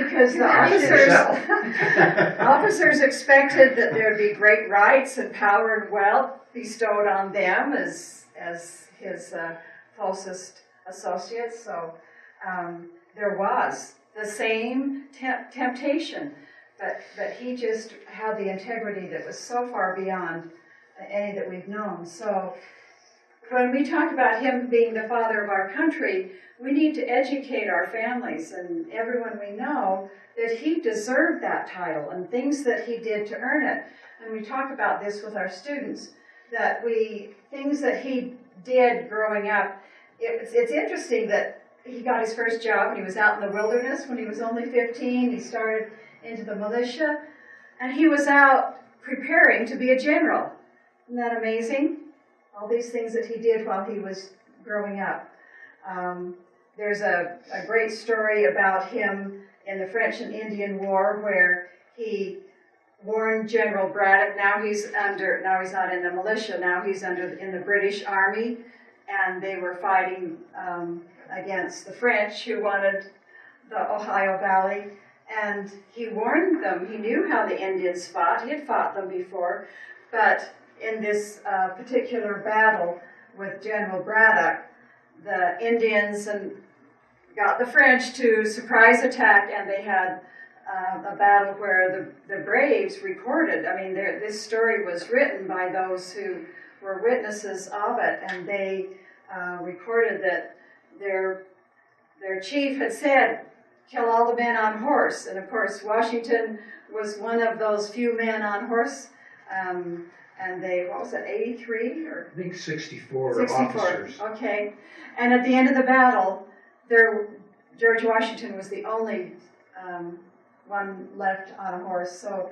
because the officers expected that there would be great rights and power and wealth bestowed on them as his closest associates. So there was the same temptation, but he just had the integrity that was so far beyond any that we've known. So when we talk about him being the father of our country, we need to educate our families and everyone we know that he deserved that title and things that he did to earn it. And we talk about this with our students, that things that he did growing up. It's interesting that he got his first job when he was out in the wilderness when he was only 15. He started into the militia, and he was out preparing to be a general. Isn't that amazing? All these things that he did while he was growing up. There's a great story about him in the French and Indian War where he warned General Braddock. Now he's not in the militia, now he's in the British Army, and they were fighting against the French who wanted the Ohio Valley. And he warned them. He knew how the Indians fought. He had fought them before. But in this particular battle with General Braddock, the Indians got the French to surprise attack, and they had a battle where the braves recorded. I mean, this story was written by those who were witnesses of it, and they recorded that their chief had said, "Kill all the men on horse." And of course, Washington was one of those few men on horse. And they, what was it, 83? Or? I think 64 officers. Okay. And at the end of the battle, George Washington was the only one left on a horse. So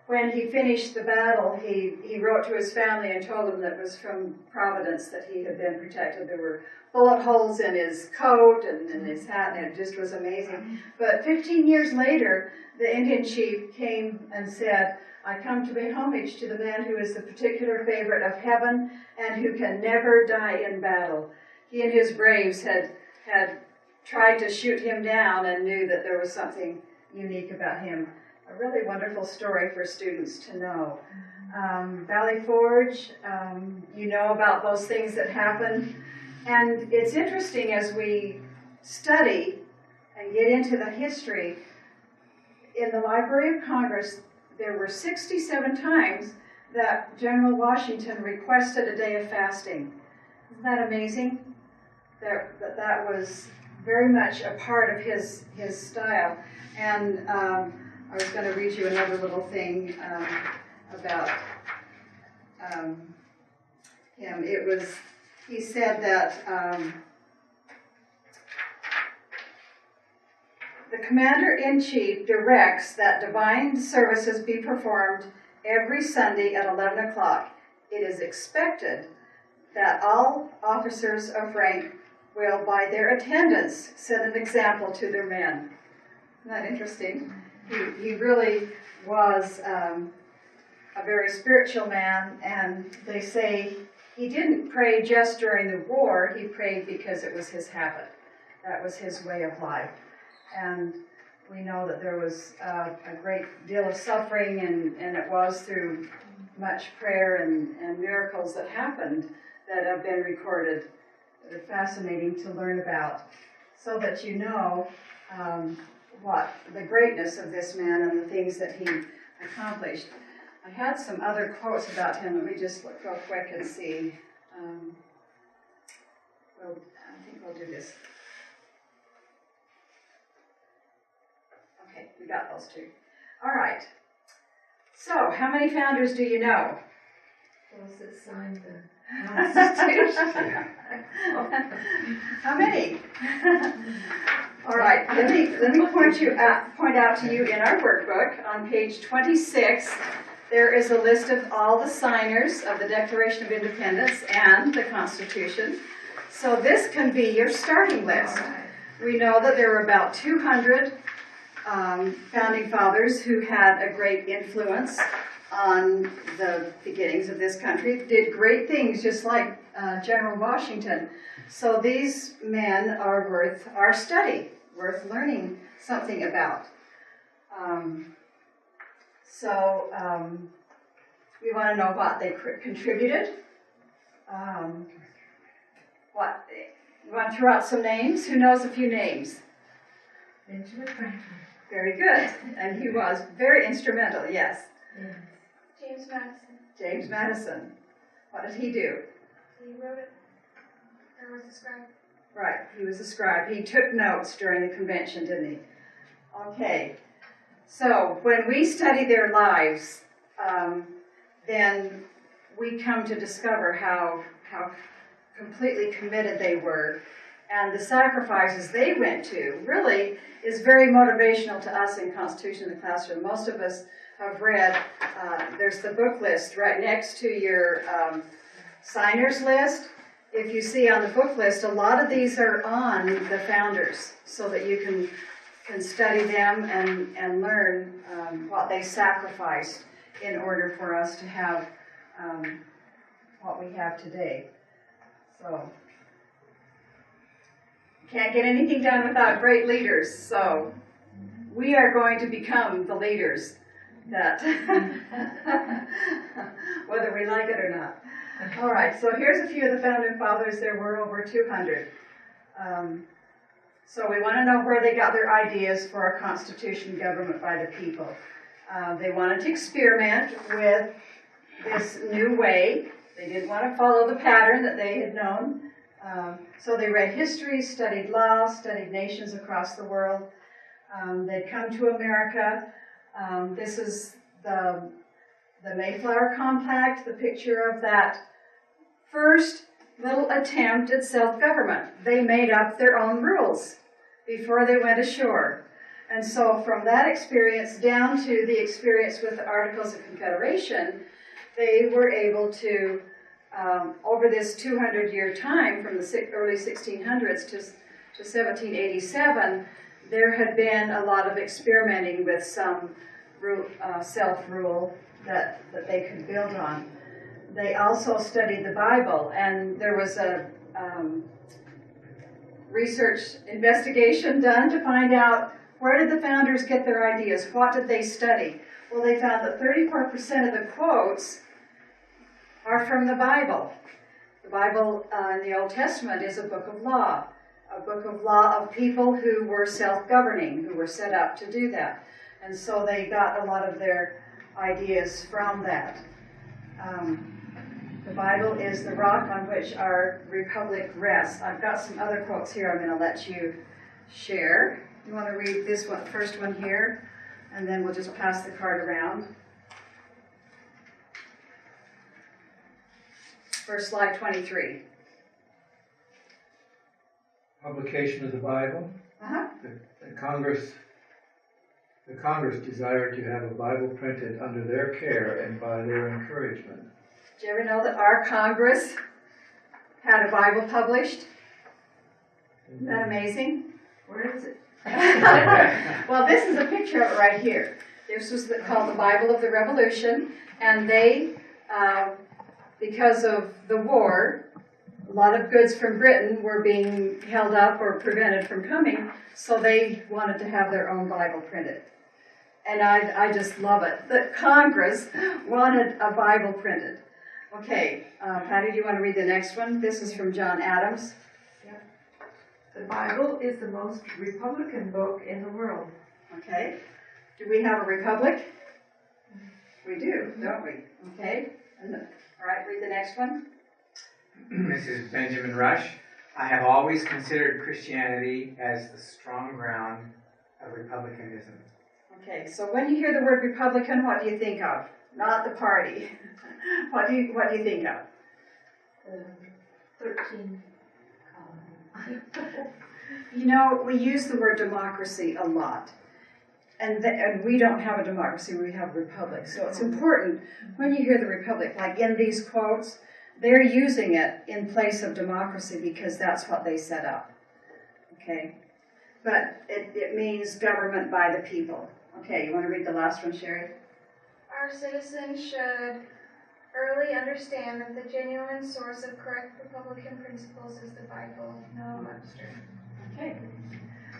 when he finished the battle, he wrote to his family and told them that it was from Providence that he had been protected. There were bullet holes in his coat and in his hat, and it just was amazing. But 15 years later, the Indian chief came and said, "I come to pay homage to the man who is the particular favorite of heaven and who can never die in battle." He and his braves had tried to shoot him down and knew that there was something unique about him. A really wonderful story for students to know. Valley Forge, you know about those things that happened. And it's interesting as we study and get into the history. In the Library of Congress, there were 67 times that General Washington requested a day of fasting. Isn't that amazing? That was very much a part of his style. And I was going to read you another little thing about him. He said that the Commander-in-Chief directs that divine services be performed every Sunday at 11 o'clock. It is expected that all officers of rank will, by their attendance, set an example to their men. Isn't that interesting? He really was a very spiritual man, and they say he didn't pray just during the war, he prayed because it was his habit. That was his way of life. And we know that there was a great deal of suffering, and it was through much prayer and miracles that happened that have been recorded that are fascinating to learn about, so that you know what the greatness of this man and the things that he accomplished. I had some other quotes about him. Let me just look real quick and see. I think we'll do this. Okay, we got those two. All right. So, how many founders do you know? Those that signed the Constitution. How many? All right. Let me point out to you in our workbook on page 26. There is a list of all the signers of the Declaration of Independence and the Constitution. So this can be your starting list. We know that there were about 200 founding fathers who had a great influence on the beginnings of this country, did great things just like General Washington. So these men are worth our study, worth learning something about. We want to know what they contributed. You want to throw out some names? Who knows a few names? Benjamin Franklin. Very good. And he was very instrumental, yes. Yes. James Madison. James Madison. What did he do? He wrote it. Or was a scribe. Right, he was a scribe. He took notes during the convention, didn't he? Okay. So when we study their lives, then we come to discover how completely committed they were, and the sacrifices they went to really is very motivational to us in Constitution in the Classroom. Most of us have read, there's the book list right next to your signers list. If you see on the book list, a lot of these are on the founders so that you can study them and learn what they sacrificed in order for us to have what we have today. So, can't get anything done without great leaders, so we are going to become the leaders that, whether we like it or not. All right, so here's a few of the founding fathers. There were over 200. So we want to know where they got their ideas for a constitution government by the people. They wanted to experiment with this new way. They didn't want to follow the pattern that they had known. So they read history, studied law, studied nations across the world. They'd come to America. This is the Mayflower Compact, the picture of that first little attempt at self-government. They made up their own rules before they went ashore. And so from that experience down to the experience with the Articles of Confederation, they were able to, over this 200-year time, from the early 1600s to 1787, there had been a lot of experimenting with some self-rule that they could build on. They also studied the Bible, and there was a research investigation done to find out where did the founders get their ideas, what did they study. Well, they found that 34% of the quotes are from the Bible. The Bible in the Old Testament is a book of law of people who were self-governing, who were set up to do that. And so they got a lot of their ideas from that. The Bible is the rock on which our republic rests. I've got some other quotes here I'm going to let you share. You want to read this one, first one here, and then we'll just pass the card around. First slide 23. Publication of the Bible. Uh-huh. The Congress desired to have a Bible printed under their care and by their encouragement. Did you ever know that our Congress had a Bible published? Isn't that amazing? Where is it? Well, this is a picture of it right here. This was called the Bible of the Revolution, and they, because of the war, a lot of goods from Britain were being held up or prevented from coming, so they wanted to have their own Bible printed. And I just love it, that Congress wanted a Bible printed. Okay, Patty, do you want to read the next one? This is from John Adams. The Bible is the most Republican book in the world. Okay. Do we have a republic? We do, don't we? Okay. All right, read the next one. This is Benjamin Rush. I have always considered Christianity as the strong ground of republicanism. Okay, so when you hear the word Republican, what do you think of? Not the party. What do you think of? 13 You know, we use the word democracy a lot. And we don't have a democracy, we have a republic. So it's important when you hear the republic, like in these quotes, they're using it in place of democracy because that's what they set up. Okay? But it means government by the people. Okay, you want to read the last one, Sherry? Our citizens should early understand that the genuine source of correct Republican principles is the Bible, no Webster. Okay.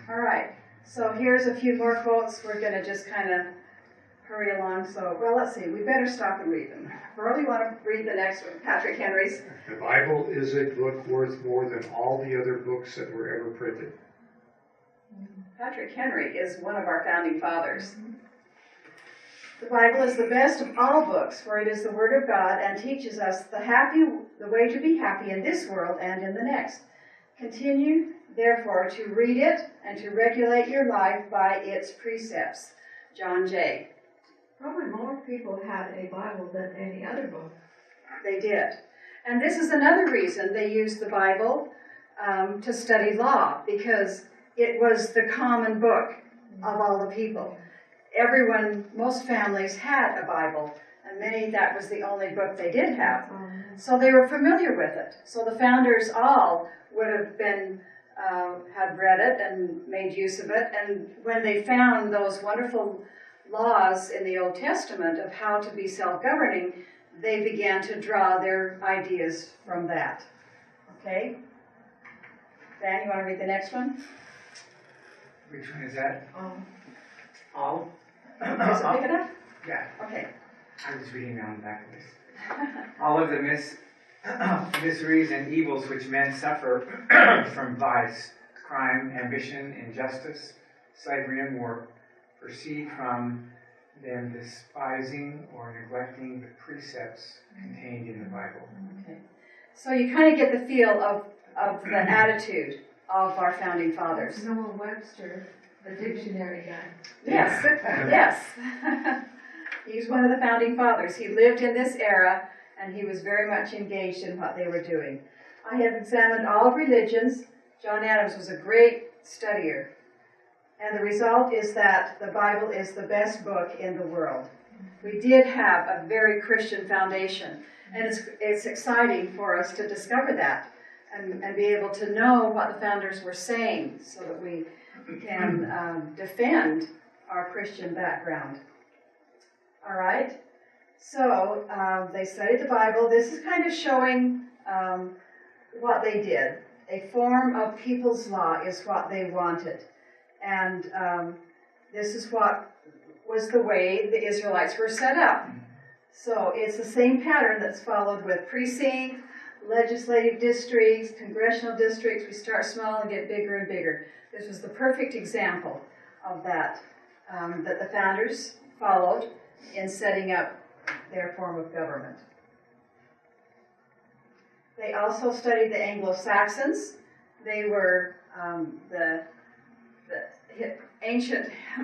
All right. So here's a few more quotes. We're going to just kind of hurry along. So, well, let's see. We better stop and read them. Burl, you want to read the next one? Patrick Henry's. The Bible is a book worth more than all the other books that were ever printed. Patrick Henry is one of our founding fathers. The Bible is the best of all books, for it is the Word of God and teaches us the way to be happy in this world and in the next. Continue, therefore, to read it and to regulate your life by its precepts. John Jay. Probably more people had a Bible than any other book. They did. And this is another reason they used the Bible to study law, because it was the common book of all the people. Most families had a Bible, and many, that was the only book they did have. So they were familiar with it. So the founders all would have been, had read it and made use of it. And when they found those wonderful laws in the Old Testament of how to be self-governing, they began to draw their ideas from that. Okay? Dan, you want to read the next one? Which one is that? All? Is it big enough? Yeah, Okay. I was reading down the back of this. All of the miseries and evils which men suffer from vice, crime, ambition, injustice, slavery, and war proceed from them despising or neglecting the precepts contained in the Bible. Okay. So you kind of get the feel of the attitude of our founding fathers. Noah Webster, the dictionary guy. Yes, yes. He's one of the founding fathers. He lived in this era, and he was very much engaged in what they were doing. I have examined all religions. John Adams was a great studier. And the result is that the Bible is the best book in the world. We did have a very Christian foundation, and it's exciting for us to discover that and be able to know what the founders were saying so that we can defend our Christian background. All right? So they studied the Bible. This is kind of showing what they did. A form of people's law is what they wanted. And this is what was the way the Israelites were set up. So it's the same pattern that's followed with precinct, legislative districts, congressional districts. We start small and get bigger and bigger. This was the perfect example of that, that the founders followed in setting up their form of government. They also studied the Anglo-Saxons. They were the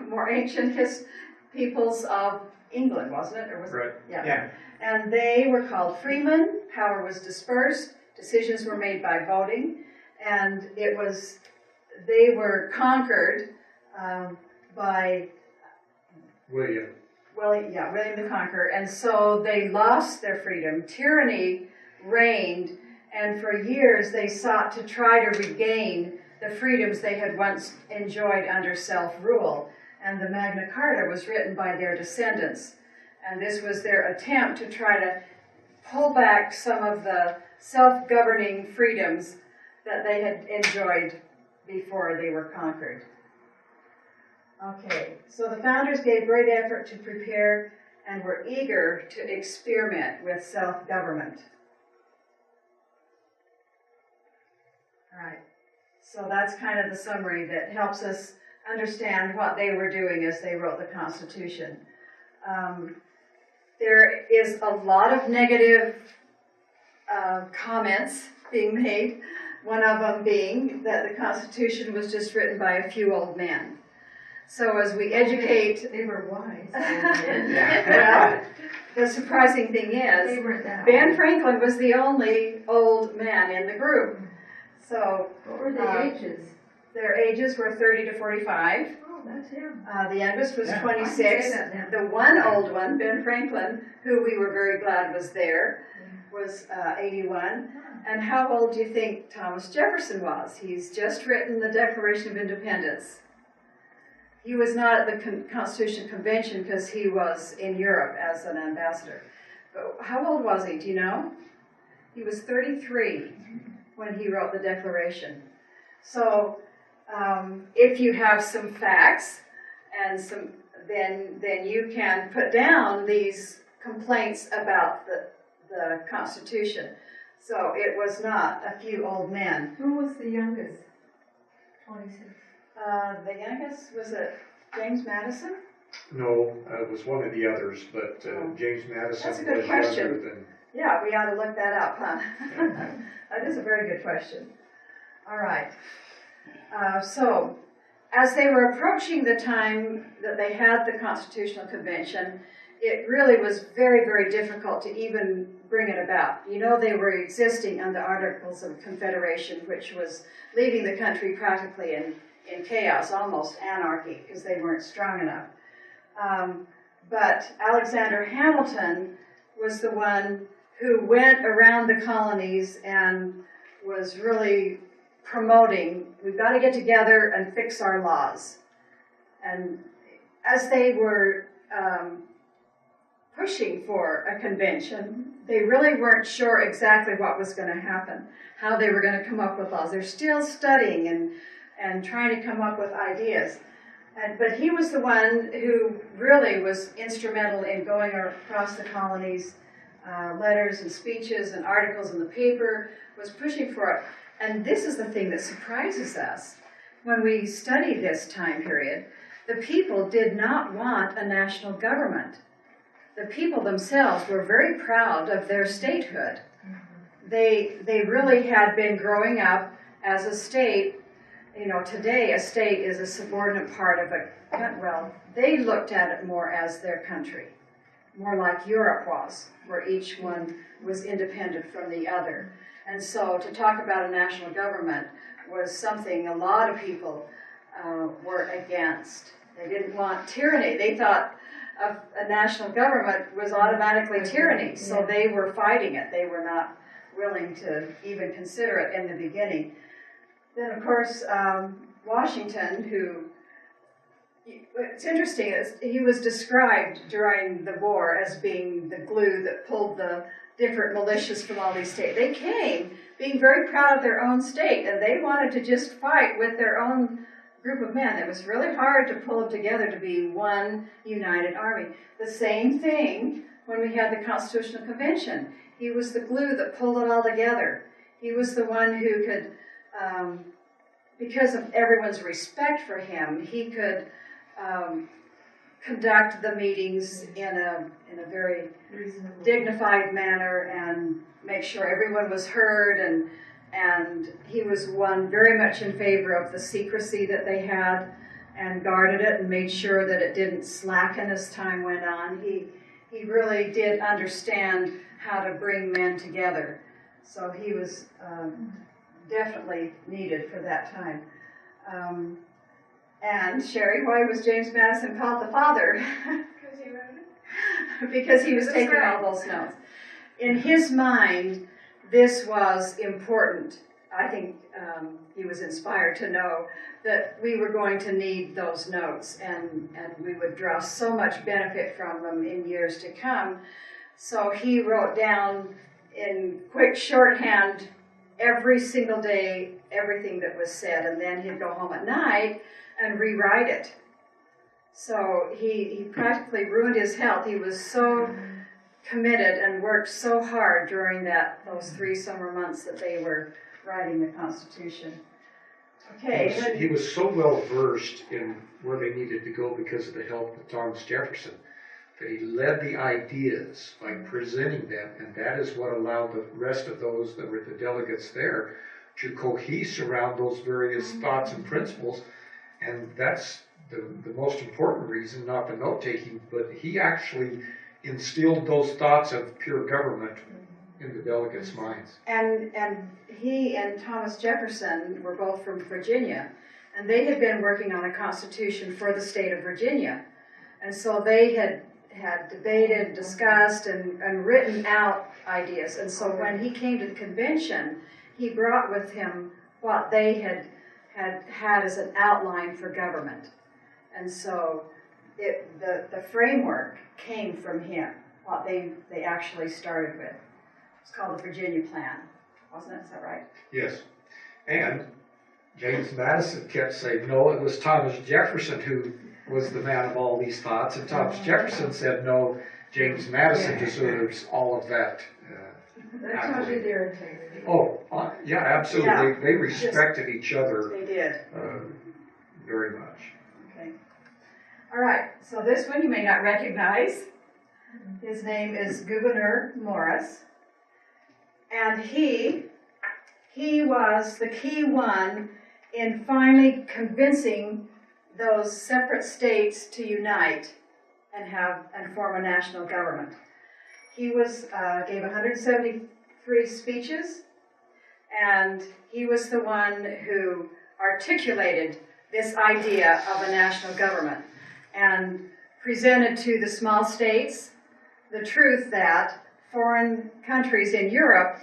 more ancient peoples of England, wasn't it? Or was Right. it? Yeah. Yeah. And they were called freemen. Power was dispersed. Decisions were made by voting, and they were conquered by William. William the Conqueror, and so they lost their freedom. Tyranny reigned, and for years they sought to try to regain the freedoms they had once enjoyed under self-rule. And the Magna Carta was written by their descendants. And this was their attempt to try to pull back some of the self-governing freedoms that they had enjoyed before they were conquered. Okay, so the founders gave great effort to prepare and were eager to experiment with self-government. All right, so that's kind of the summary that helps us understand what they were doing as they wrote the Constitution. There is a lot of negative comments being made, one of them being that the Constitution was just written by a few old men. So as we educate... They were wise. Well, the surprising thing is, They weren't that Ben old. Franklin was the only old man in the group. So What were the ages? their ages were 30 to 45. Oh, that's him. The youngest was Yeah. 26. I can say that now. The one old one, Ben Franklin, who we were very glad was there, was 81. And how old do you think Thomas Jefferson was? He's just written the Declaration of Independence. He was not at the Constitution Convention because he was in Europe as an ambassador. But how old was he? Do you know? He was 33 when he wrote the Declaration. So if you have some facts and then you can put down these complaints about the Constitution. So it was not a few old men. Who was the youngest? 26. The youngest, was it James Madison? No, it was one of the others, but James Madison That's a was good question. younger than. Yeah, we ought to look that up, huh? That is a very good question. All right. So, as they were approaching the time that they had the Constitutional Convention, it really was very, very difficult to even bring it about. You know, they were existing under Articles of Confederation, which was leaving the country practically in chaos, almost anarchy, because they weren't strong enough. But Alexander Hamilton was the one who went around the colonies and was really promoting, we've got to get together and fix our laws. And as they were pushing for a convention, they really weren't sure exactly what was going to happen, how they were going to come up with laws. They're still studying and trying to come up with ideas. But he was the one who really was instrumental in going across the colonies, letters and speeches and articles in the paper, was pushing for it. And this is the thing that surprises us. When we study this time period, the people did not want a national government. The people themselves were very proud of their statehood. They really had been growing up as a state. You know, today a state is a subordinate part of a, well, they looked at it more as their country, more like Europe was, where each one was independent from the other. And so to talk about a national government was something a lot of people were against. They didn't want tyranny. They thought a national government was automatically tyranny, so they were fighting it. They were not willing to even consider it in the beginning. Then, of course, Washington, who, it's interesting, he was described during the war as being the glue that pulled the different militias from all these states. They came being very proud of their own state, and they wanted to just fight with their own group of men. It was really hard to pull them together to be one united army. The same thing when we had the Constitutional Convention. He was the glue that pulled it all together. He was the one who could, because of everyone's respect for him, he could conduct the meetings in a very Reasonable. dignified manner and make sure everyone was heard, and he was one very much in favor of the secrecy that they had and guarded it and made sure that it didn't slacken as time went on. He really did understand how to bring men together. So he was definitely needed for that time. And Sherry, why was James Madison called the father? Because he wrote it. Because he was That's taking right. all those notes. In his mind, this was important. I think he was inspired to know that we were going to need those notes, and we would draw so much benefit from them in years to come. So he wrote down in quick shorthand every single day everything that was said, and then he'd go home at night and rewrite it. So he practically ruined his health. He was so committed and worked so hard during those 3 summer months that they were writing the Constitution. Okay. He was so well versed in where they needed to go because of the help of Thomas Jefferson that he led the ideas by presenting them, and that is what allowed the rest of those that were the delegates there to cohese around those various thoughts and principles. And that's the most important reason, not the note-taking, but he actually instilled those thoughts of pure government in the delegates' minds. And he and Thomas Jefferson were both from Virginia, and they had been working on a constitution for the state of Virginia. And so they had debated, discussed, and written out ideas. And so when he came to the convention, he brought with him what they had as an outline for government. And so the framework came from him, what they actually started with. It's called the Virginia Plan, wasn't it? Is that right? Yes. And James Madison kept saying, no, it was Thomas Jefferson who was the man of all these thoughts, and Thomas Jefferson said, no, James Madison deserves all of that. That tells you their integrity. Oh, yeah, absolutely. Yeah. They respected each other They did. very much. Okay. All right, so this one you may not recognize. His name is Gouverneur Morris. And he was the key one in finally convincing those separate states to unite and form a national government. He gave 173 speeches, and he was the one who articulated this idea of a national government and presented to the small states the truth that foreign countries in Europe,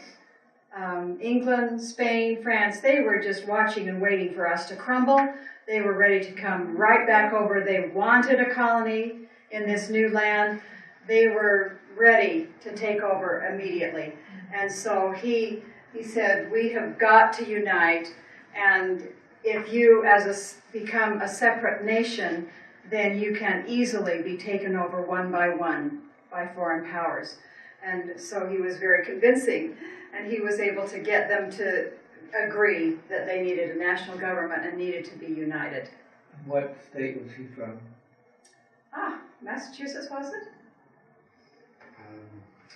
England, Spain, France, they were just watching and waiting for us to crumble. They were ready to come right back over. They wanted a colony in this new land. They were ready to take over immediately. And so he said, we have got to unite, and if you become a separate nation, then you can easily be taken over one by foreign powers. And so he was very convincing, and he was able to get them to agree that they needed a national government and needed to be united. What state was he from? Massachusetts, was it?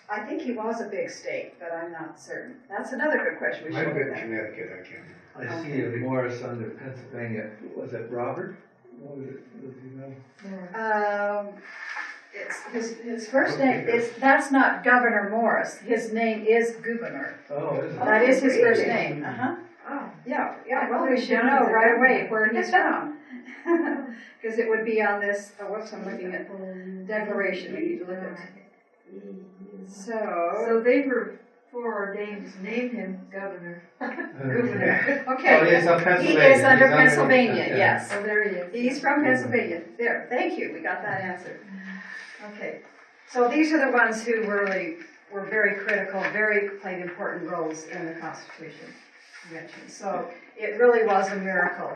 I think he was a big state, but I'm not certain. That's another good question. We Might have should been look at. Connecticut, I can't. I see Morris under Pennsylvania. Was it Robert? What was it? Does he know? It's his first name. That's not Governor Morris. His name is Gouverneur. Oh, is it? That is his first really? name. Oh, Yeah. Well, we should know right away where he's from, because it would be on this. I'm looking at Declaration. We need to look at. so they were foreordained to name him governor. Governor. Okay. Oh, he's from He Pennsylvania. is under He's Pennsylvania. yeah. Yes. Oh, there he is. He's from Pennsylvania. There, thank you, we got that answer. Okay, so these are the ones who really were very critical, played important roles in the Constitution Convention. So it really was a miracle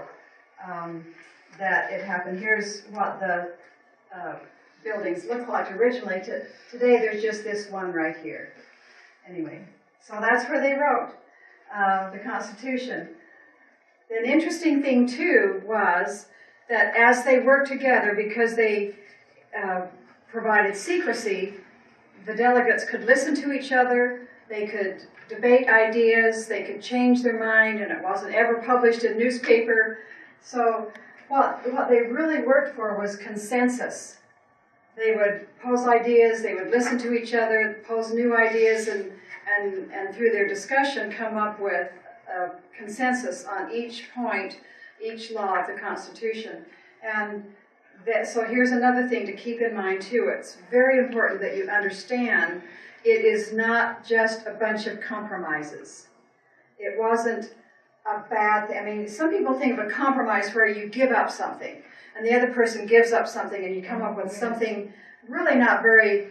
that it happened. Here's what the buildings look like originally. Today there's just this one right here. Anyway, so that's where they wrote the Constitution. An interesting thing too was that as they worked together, because they provided secrecy, the delegates could listen to each other, they could debate ideas, they could change their mind, and it wasn't ever published in newspaper. So what they really worked for was consensus. They would pose ideas, they would listen to each other, pose new ideas, and through their discussion come up with a consensus on each point, each law of the Constitution. And so here's another thing to keep in mind too. It's very important that you understand it is not just a bunch of compromises. It wasn't a bad thing. I mean, some people think of a compromise where you give up something and the other person gives up something and you come up with something really not very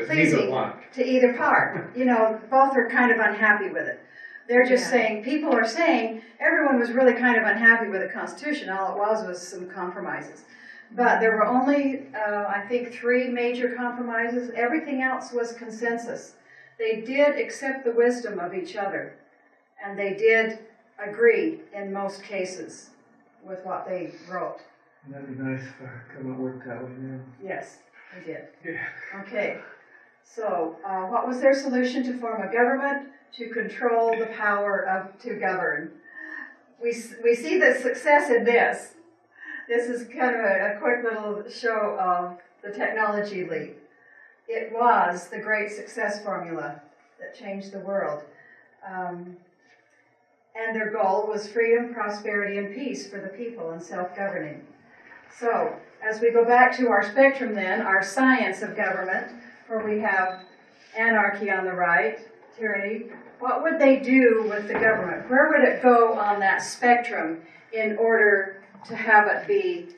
pleasing to either part. You know, both are kind of unhappy with it. They're just saying, people are saying, everyone was really kind of unhappy with the Constitution. All it was some compromises. But there were only, I think, 3 major compromises. Everything else was consensus. They did accept the wisdom of each other, and they did agree in most cases with what they wrote. That'd be nice if I come out work that way now. Yes, they did. Yeah. Okay. So, what was their solution to form a government? To control the power to govern. We see the success in this. This is kind of a quick little show of the technology leap. It was the great success formula that changed the world. And their goal was freedom, prosperity, and peace for the people and self-governing. So, as we go back to our spectrum then, our science of government, where we have anarchy on the right, tyranny, what would they do with the government? Where would it go on that spectrum in order to have it be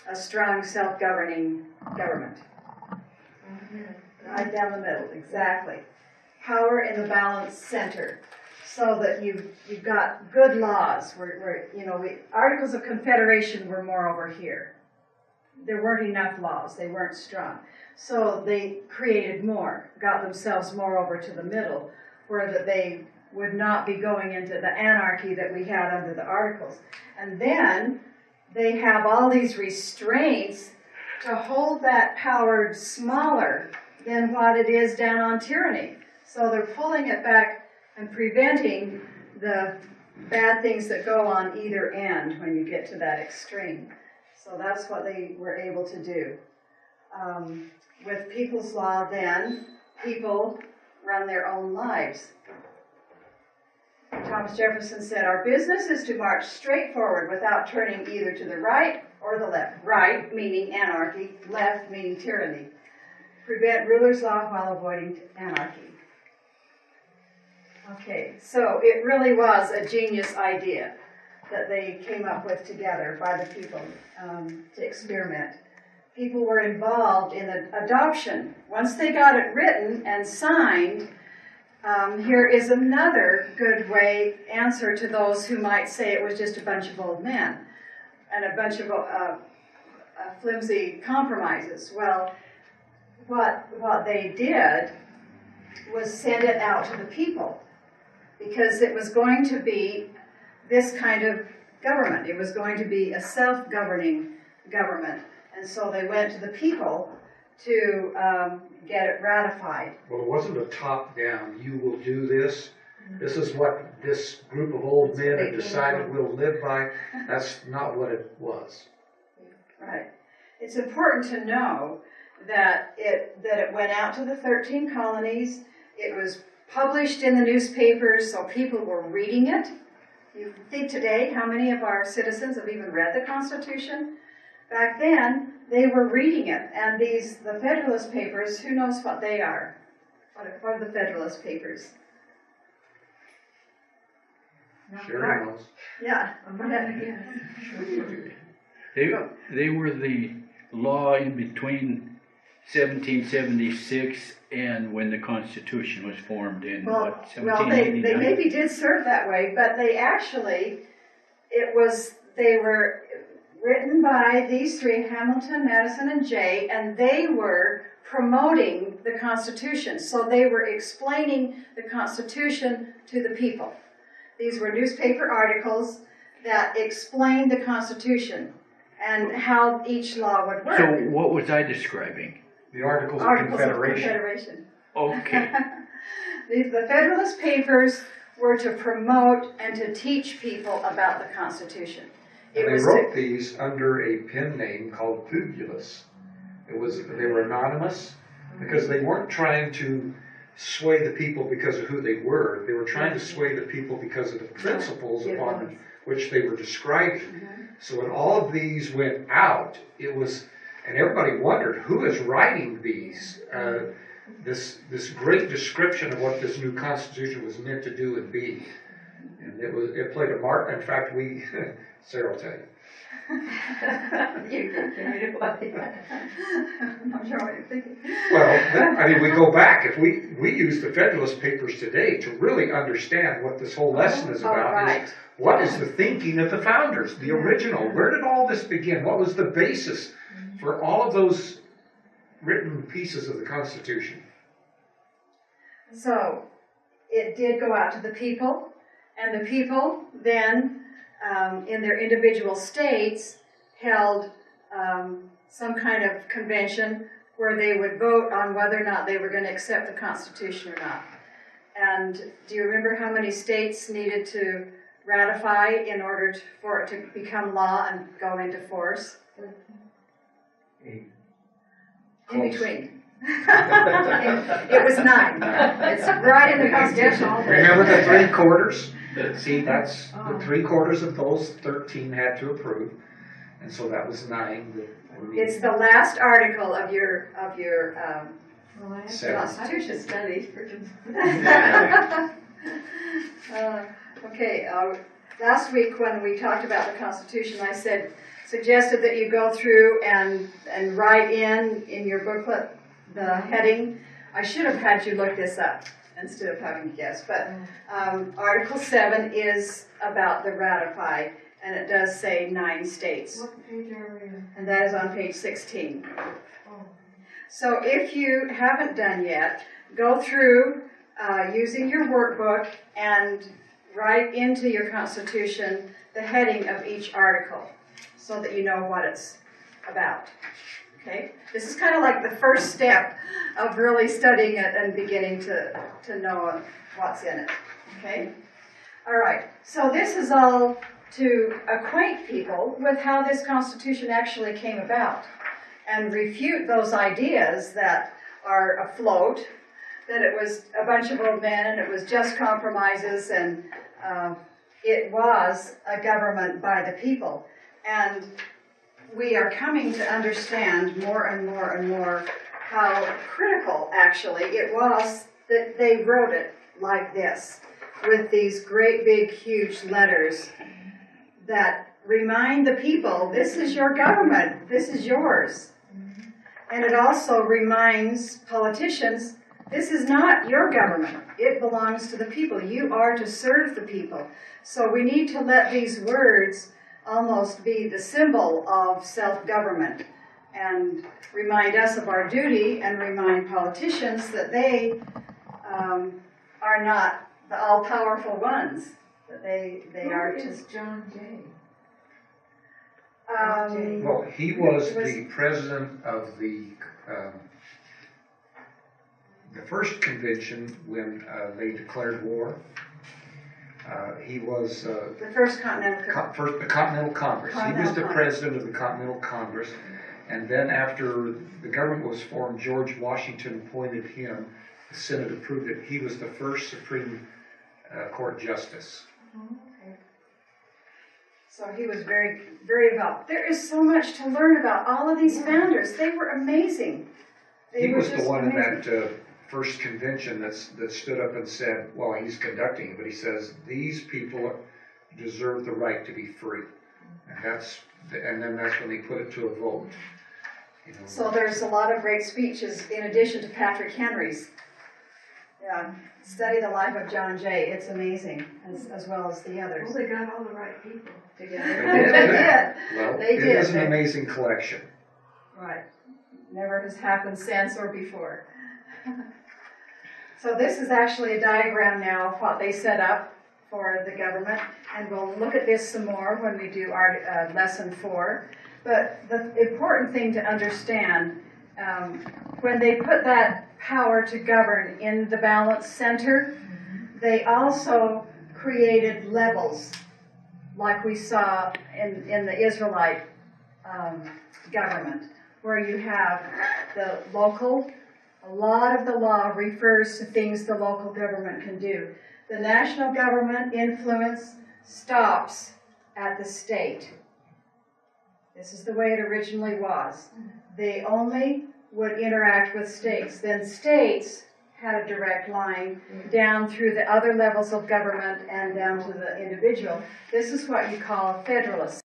a strong self-governing government? Right down the middle, exactly. Power in the balanced center. so that you've got good laws where Articles of Confederation were more over here. There weren't enough laws, they weren't strong. So they created more, got themselves more over to the middle, where that they would not be going into the anarchy that we had under the Articles. And then they have all these restraints to hold that power smaller than what it is down on tyranny. So they're pulling it back and preventing the bad things that go on either end when you get to that extreme. So that's what they were able to do. With people's law then, people run their own lives. Thomas Jefferson said, "Our business is to march straight forward without turning either to the right or the left." Right meaning anarchy, left meaning tyranny. Prevent ruler's law while avoiding anarchy. Okay, so it really was a genius idea that they came up with together by the people to experiment. People were involved in the adoption. Once they got it written and signed, here is another good answer to those who might say it was just a bunch of old men and a bunch of flimsy compromises. Well, what they did was send it out to the people, because it was going to be this kind of government. It was going to be a self-governing government. And so they went to the people to get it ratified. Well, it wasn't a top-down, you will do this. This is what this group of old men have decided we'll live by. That's not what it was. Right. It's important to know that it went out to the 13 colonies. It was published in the newspapers, so people were reading it. You think today, how many of our citizens have even read the Constitution? Back then, they were reading it, and the Federalist Papers, who knows what they are? What are the Federalist Papers? Sherry knows. Yeah. They were the law in between 1776 and when the Constitution was formed in Well, 1789? they maybe did serve that way, but they were written by these three, Hamilton, Madison, and Jay, and they were promoting the Constitution. So they were explaining the Constitution to the people. These were newspaper articles that explained the Constitution and how each law would work. So what was I describing? The Articles of Articles Confederation. of Confederation. Okay. The Federalist Papers were to promote and to teach people about the Constitution. And they wrote these under a pen name called Pugilus. They were anonymous because they weren't trying to sway the people because of who they were. They were trying to sway the people because of the principles upon which they were describing. So when all of these went out, and everybody wondered, who is writing these? This great description of what this new Constitution was meant to do and be. And it played a part. In fact, Sarah will tell you. You can carry it away. I'm not sure what you're thinking. Well, we go back. If we use the Federalist Papers today to really understand what this whole lesson is about, right. What is the thinking of the founders, the original? Where did all this begin? What was the basis for all of those written pieces of the Constitution? So it did go out to the people, and the people then, in their individual states, held some kind of convention where they would vote on whether or not they were going to accept the Constitution or not. And do you remember how many states needed to ratify in order for it to become law and go into force? In between. It was 9. It's right in the Constitution. Remember the 3 quarters? See, that's the 3 quarters of those 13 had to approve, and so that was 9. It's the last article of your Seven. Constitution. Studies for Okay, last week when we talked about the Constitution, I suggested that you go through and write in your booklet the heading. I should have had you look this up. instead of having to guess. But Article 7 is about the ratify, and it does say 9 states. What page are we in? And that is on page 16. Oh. So if you haven't done yet, go through using your workbook and write into your Constitution the heading of each article so that you know what it's about. Okay? This is kind of like the first step of really studying it and beginning to know what's in it. Okay? All right. So this is all to acquaint people with how this Constitution actually came about and refute those ideas that are afloat, that it was a bunch of old men and it was just compromises and it was a government by the people. And we are coming to understand more and more and more how critical, actually, it was that they wrote it like this, with these great big huge letters that remind the people, this is your government, this is yours. And it also reminds politicians, this is not your government. It belongs to the people. You are to serve the people. So we need to let these words almost be the symbol of self-government and remind us of our duty and remind politicians that they are not the all-powerful ones, that they are Who to... is John Jay? Well, he was the president of the first convention when they declared war. He was the first Continental the Continental Congress. He was the president of the Continental Congress, and then after the government was formed, George Washington appointed him. The Senate approved it. He was the first Supreme Court justice. Okay. So he was very, very involved. There is so much to learn about all of these founders. They were amazing. He was the one in that first convention that stood up and said, well, he's conducting it, but he says, these people deserve the right to be free. And then that's when they put it to a vote. You know. So there's a lot of great speeches in addition to Patrick Henry's. Yeah, study the life of John Jay. It's amazing, as well as the others. Well, they got all the right people together. They did. Well, They it did. is an amazing collection. Right. Never has happened since or before. So this is actually a diagram now of what they set up for the government, and we'll look at this some more when we do our lesson 4. But the important thing to understand, when they put that power to govern in the balance center, they also created levels, like we saw in the Israelite government, where you have the local. A lot of the law refers to things the local government can do. The national government influence stops at the state. This is the way it originally was. They only would interact with states. Then states had a direct line down through the other levels of government and down to the individual. This is what you call a federalist